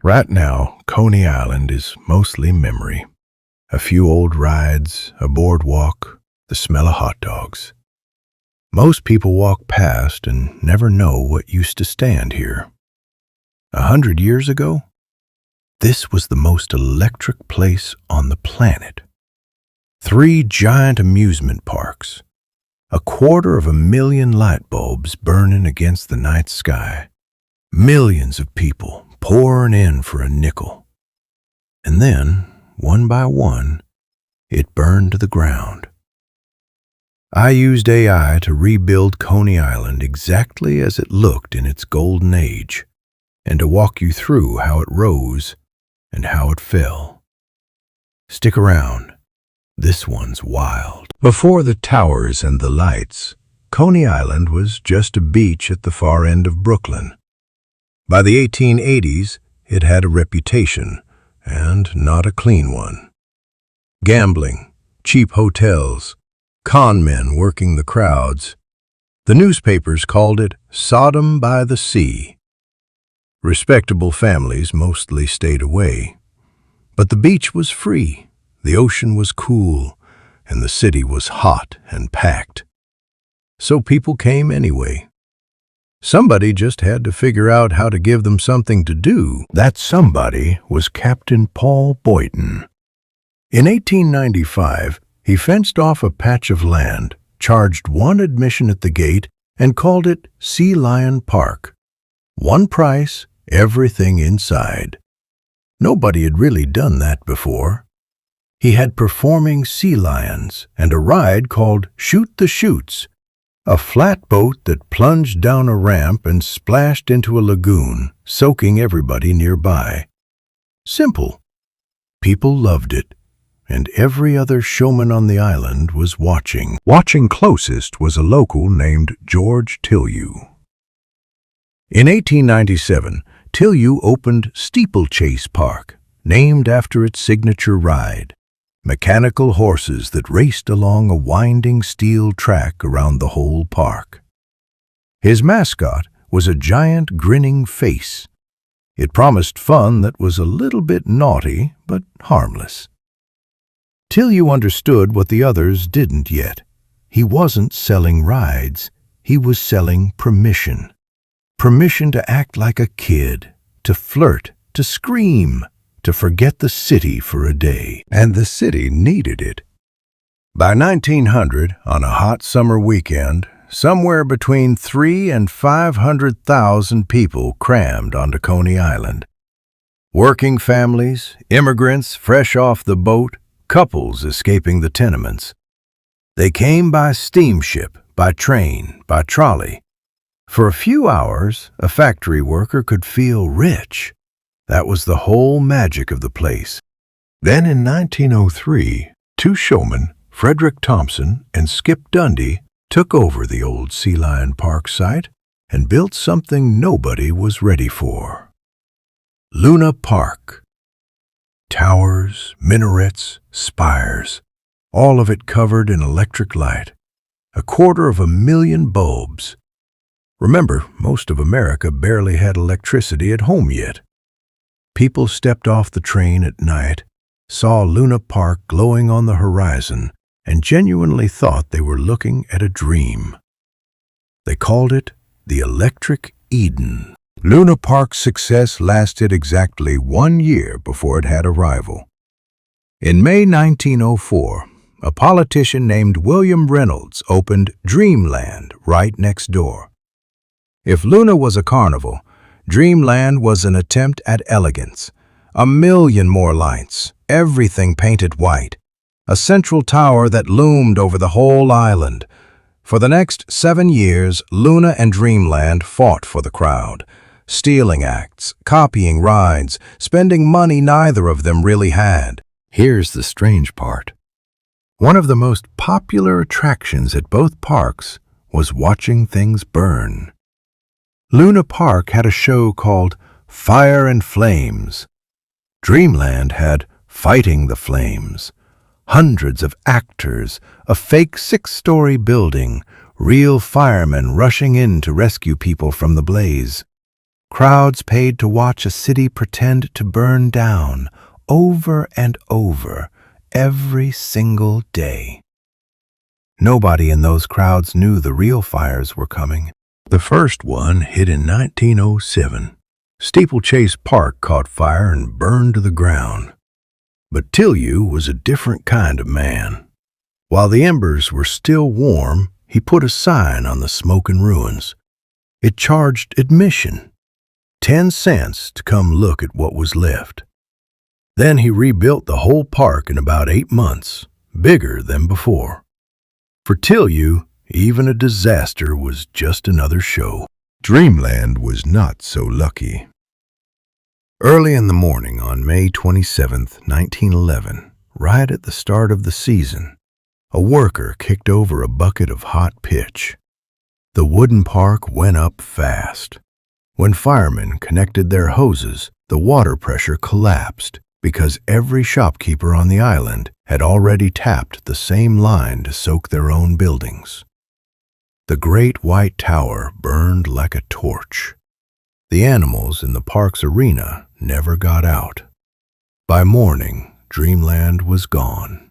Right now, Coney Island is mostly memory. A few old rides, a boardwalk, the smell of hot dogs. Most people walk past and never know what used to stand here. 100 years ago, this was the most electric place on the planet. 3 giant amusement parks, 250,000 light bulbs burning against the night sky, millions of people pouring in for a nickel. And then, one by one, it burned to the ground. I used AI to rebuild Coney Island exactly as it looked in its golden age, and to walk you through how it rose and how it fell. Stick around. This one's wild. Before the towers and the lights, Coney Island was just a beach at the far end of Brooklyn. By the 1880s, it had a reputation, and not a clean one. Gambling, cheap hotels, con men working the crowds. The newspapers called it Sodom by the Sea. Respectable families mostly stayed away. But the beach was free, the ocean was cool, and the city was hot and packed. So people came anyway. Somebody just had to figure out how to give them something to do. That somebody was Captain Paul Boynton. In 1895, he fenced off a patch of land, charged 1 admission at the gate, and called it Sea Lion Park. 1 price, everything inside. Nobody had really done that before. He had performing sea lions and a ride called Shoot the Chutes, a flatboat that plunged down a ramp and splashed into a lagoon, soaking everybody nearby. Simple. People loved it, and every other showman on the island was watching. Watching closest was a local named George Tillieu. In 1897, Tillieu opened Steeplechase Park, named after its signature ride. Mechanical horses that raced along a winding steel track around the whole park. His mascot was a giant grinning face. It promised fun that was a little bit naughty but harmless. Tillieu understood what the others didn't yet. He wasn't selling rides, he was selling permission. Permission to act like a kid, to flirt, to scream, to forget the city for a day. And the city needed it. By 1900, on a hot summer weekend, somewhere between 300,000 and 500,000 people crammed onto Coney Island. Working families, immigrants fresh off the boat, couples escaping the tenements. They came by steamship, by train, by trolley. For a few hours, a factory worker could feel rich. That was the whole magic of the place. Then in 1903, 2 showmen, Frederick Thompson and Skip Dundee, took over the old Sea Lion Park site and built something nobody was ready for. Luna Park. Towers, minarets, spires, all of it covered in electric light. 250,000 bulbs. Remember, most of America barely had electricity at home yet. People stepped off the train at night, saw Luna Park glowing on the horizon, and genuinely thought they were looking at a dream. They called it the Electric Eden. Luna Park's success lasted exactly 1 year before it had a rival. In May 1904, a politician named William Reynolds opened Dreamland right next door. If Luna was a carnival, Dreamland was an attempt at elegance. 1,000,000 more lights, everything painted white. A central tower that loomed over the whole island. For the next 7 years, Luna and Dreamland fought for the crowd. Stealing acts, copying rides, spending money neither of them really had. Here's the strange part. One of the most popular attractions at both parks was watching things burn. Luna Park had a show called Fire and Flames. Dreamland had Fighting the Flames. Hundreds of actors, a fake 6-story building, real firemen rushing in to rescue people from the blaze. Crowds paid to watch a city pretend to burn down over and over every single day. Nobody in those crowds knew the real fires were coming. The first one hit in 1907. Steeplechase Park caught fire and burned to the ground. But Tillieu was a different kind of man. While the embers were still warm, he put a sign on the smoking ruins. It charged admission, 10 cents to come look at what was left. Then he rebuilt the whole park in about 8 months, bigger than before. For Tillieu, even a disaster was just another show. Dreamland was not so lucky. Early in the morning on May 27, 1911, right at the start of the season, a worker kicked over a bucket of hot pitch. The wooden park went up fast. When firemen connected their hoses, the water pressure collapsed because every shopkeeper on the island had already tapped the same line to soak their own buildings. The great white tower burned like a torch. The animals in the park's arena never got out. By morning, Dreamland was gone.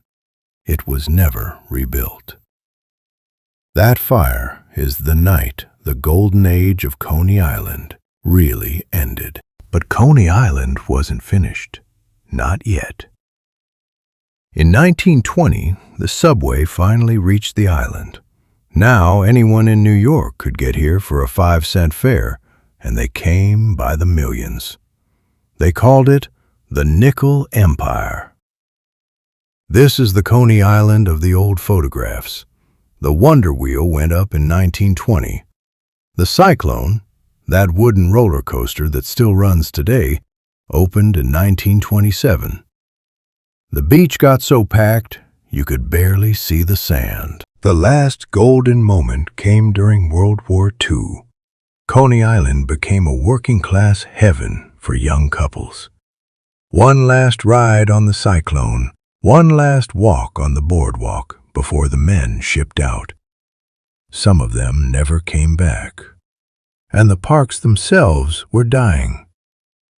It was never rebuilt. That fire is the night the golden age of Coney Island really ended. But Coney Island wasn't finished. Not yet. In 1920, the subway finally reached the island. Now anyone in New York could get here for a 5-cent fare, and they came by the millions. They called it the Nickel Empire. This is the Coney Island of the old photographs. The Wonder Wheel went up in 1920. The Cyclone, that wooden roller coaster that still runs today, opened in 1927. The beach got so packed you could barely see the sand. The last golden moment came during World War II. Coney Island became a working-class heaven for young couples. One last ride on the Cyclone, one last walk on the boardwalk before the men shipped out. Some of them never came back. And the parks themselves were dying.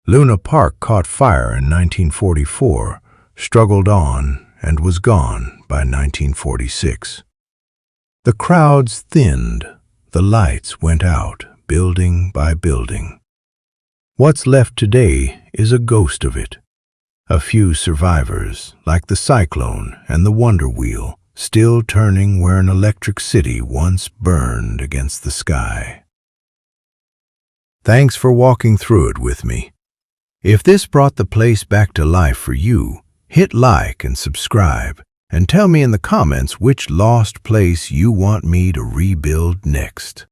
Luna Park caught fire in 1944, struggled on, and was gone by 1946. The crowds thinned, the lights went out, building by building. What's left today is a ghost of it. A few survivors, like the Cyclone and the Wonder Wheel, still turning where an electric city once burned against the sky. Thanks for walking through it with me. If this brought the place back to life for you, hit like and subscribe, and tell me in the comments which lost place you want me to rebuild next.